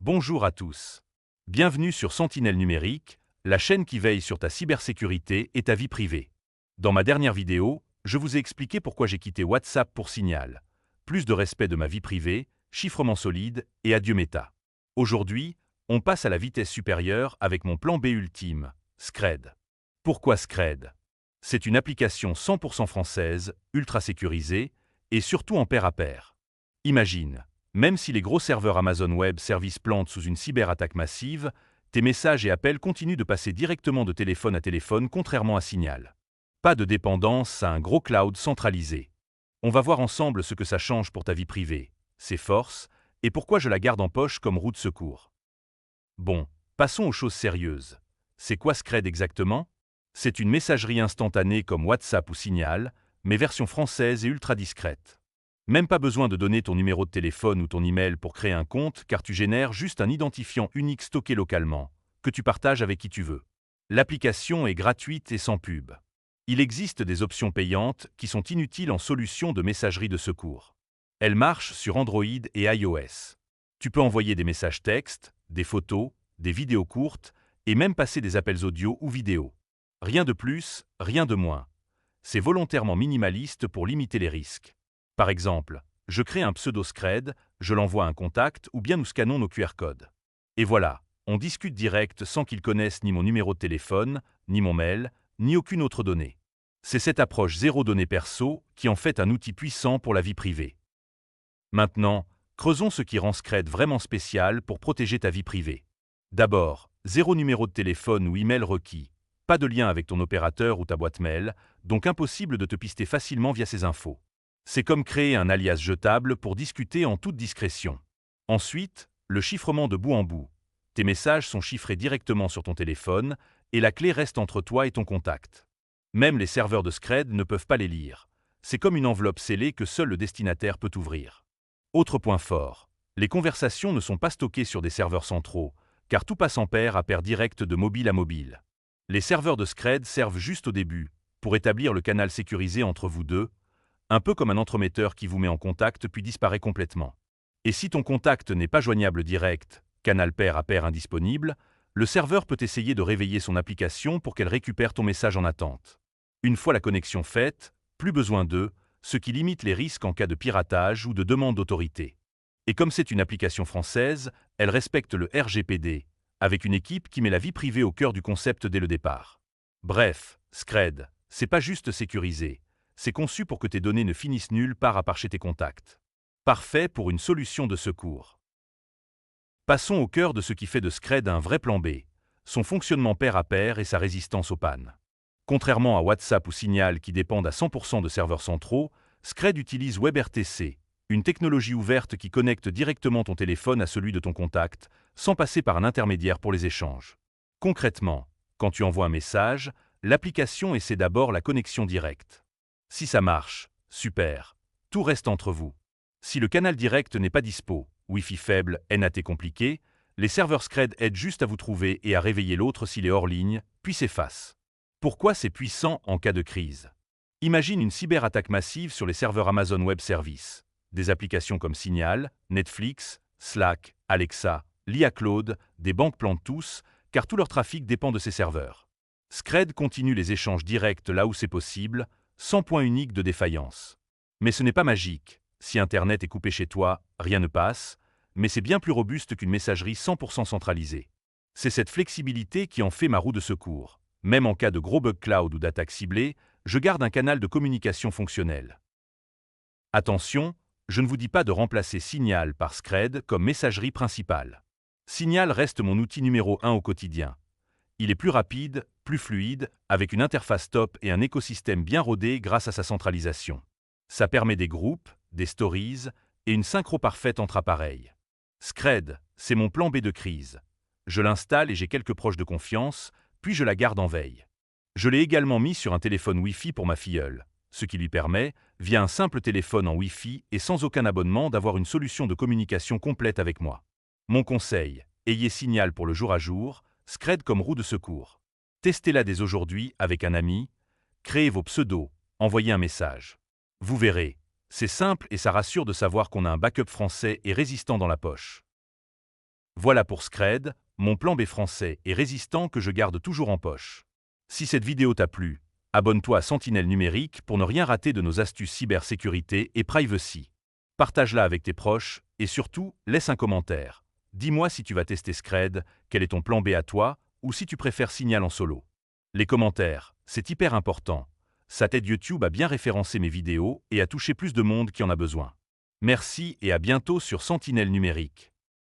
Bonjour à tous. Bienvenue sur Sentinelle Numérique, la chaîne qui veille sur ta cybersécurité et ta vie privée. Dans ma dernière vidéo, je vous ai expliqué pourquoi j'ai quitté WhatsApp pour Signal. Plus de respect de ma vie privée, chiffrement solide et adieu Meta. Aujourd'hui, on passe à la vitesse supérieure avec mon plan B ultime, Scred. Pourquoi Scred? C'est une application 100% française, ultra sécurisée et surtout en pair à pair. Imagine, même si les gros serveurs Amazon Web Services plantent sous une cyberattaque massive, tes messages et appels continuent de passer directement de téléphone à téléphone contrairement à Signal. Pas de dépendance à un gros cloud centralisé. On va voir ensemble ce que ça change pour ta vie privée, ses forces, et pourquoi je la garde en poche comme roue de secours. Bon, passons aux choses sérieuses. C'est quoi Scred exactement? C'est une messagerie instantanée comme WhatsApp ou Signal, mais version française et ultra discrète. Même pas besoin de donner ton numéro de téléphone ou ton email pour créer un compte car tu génères juste un identifiant unique stocké localement, que tu partages avec qui tu veux. L'application est gratuite et sans pub. Il existe des options payantes qui sont inutiles en solution de messagerie de secours. Elle marche sur Android et iOS. Tu peux envoyer des messages textes, des photos, des vidéos courtes et même passer des appels audio ou vidéo. Rien de plus, rien de moins. C'est volontairement minimaliste pour limiter les risques. Par exemple, je crée un pseudo-Scred, je l'envoie à un contact ou bien nous scannons nos QR codes. Et voilà, on discute direct sans qu'ils connaissent ni mon numéro de téléphone, ni mon mail, ni aucune autre donnée. C'est cette approche zéro données perso qui en fait un outil puissant pour la vie privée. Maintenant, creusons ce qui rend Scred vraiment spécial pour protéger ta vie privée. D'abord, zéro numéro de téléphone ou email requis, pas de lien avec ton opérateur ou ta boîte mail, donc impossible de te pister facilement via ces infos. C'est comme créer un alias jetable pour discuter en toute discrétion. Ensuite, le chiffrement de bout en bout. Tes messages sont chiffrés directement sur ton téléphone et la clé reste entre toi et ton contact. Même les serveurs de Scred ne peuvent pas les lire. C'est comme une enveloppe scellée que seul le destinataire peut ouvrir. Autre point fort, les conversations ne sont pas stockées sur des serveurs centraux, car tout passe en pair à pair direct de mobile à mobile. Les serveurs de Scred servent juste au début, pour établir le canal sécurisé entre vous deux, un peu comme un entremetteur qui vous met en contact puis disparaît complètement. Et si ton contact n'est pas joignable direct, canal pair à pair indisponible, le serveur peut essayer de réveiller son application pour qu'elle récupère ton message en attente. Une fois la connexion faite, plus besoin d'eux, ce qui limite les risques en cas de piratage ou de demande d'autorité. Et comme c'est une application française, elle respecte le RGPD, avec une équipe qui met la vie privée au cœur du concept dès le départ. Bref, Scred, c'est pas juste sécurisé, c'est conçu pour que tes données ne finissent nulle part à part chez tes contacts. Parfait pour une solution de secours. Passons au cœur de ce qui fait de Scred un vrai plan B, son fonctionnement pair à pair et sa résistance aux pannes. Contrairement à WhatsApp ou Signal qui dépendent à 100% de serveurs centraux, Scred utilise WebRTC, une technologie ouverte qui connecte directement ton téléphone à celui de ton contact, sans passer par un intermédiaire pour les échanges. Concrètement, quand tu envoies un message, l'application essaie d'abord la connexion directe. Si ça marche, super, tout reste entre vous. Si le canal direct n'est pas dispo, Wi-Fi faible, NAT compliqué, les serveurs Scred aident juste à vous trouver et à réveiller l'autre s'il est hors ligne, puis s'efface. Pourquoi c'est puissant en cas de crise? Imagine une cyberattaque massive sur les serveurs Amazon Web Services. Des applications comme Signal, Netflix, Slack, Alexa, l'IA Cloud, des banques plantent tous, car tout leur trafic dépend de ces serveurs. Scred continue les échanges directs là où c'est possible, sans point unique de défaillance. Mais ce n'est pas magique. Si Internet est coupé chez toi, rien ne passe, mais c'est bien plus robuste qu'une messagerie 100% centralisée. C'est cette flexibilité qui en fait ma roue de secours. Même en cas de gros bug cloud ou d'attaque ciblée, je garde un canal de communication fonctionnel. Attention, je ne vous dis pas de remplacer Signal par Scred comme messagerie principale. Signal reste mon outil numéro 1 au quotidien. Il est plus rapide, plus fluide, avec une interface top et un écosystème bien rodé grâce à sa centralisation. Ça permet des groupes, des stories et une synchro parfaite entre appareils. Scred, c'est mon plan B de crise. Je l'installe et j'ai quelques proches de confiance, puis je la garde en veille. Je l'ai également mis sur un téléphone Wi-Fi pour ma filleule, ce qui lui permet, via un simple téléphone en Wi-Fi et sans aucun abonnement, d'avoir une solution de communication complète avec moi. Mon conseil, ayez Signal pour le jour à jour, Scred comme roue de secours. Testez-la dès aujourd'hui avec un ami, créez vos pseudos, envoyez un message. Vous verrez, c'est simple et ça rassure de savoir qu'on a un backup français et résistant dans la poche. Voilà pour Scred, mon plan B français et résistant que je garde toujours en poche. Si cette vidéo t'a plu, abonne-toi à Sentinelle Numérique pour ne rien rater de nos astuces cybersécurité et privacy. Partage-la avec tes proches et surtout, laisse un commentaire. Dis-moi si tu vas tester Scred, quel est ton plan B à toi, ou si tu préfères Signal en solo. Les commentaires, c'est hyper important. Ça t'aide YouTube à bien référencer mes vidéos et à toucher plus de monde qui en a besoin. Merci et à bientôt sur Sentinelle Numérique.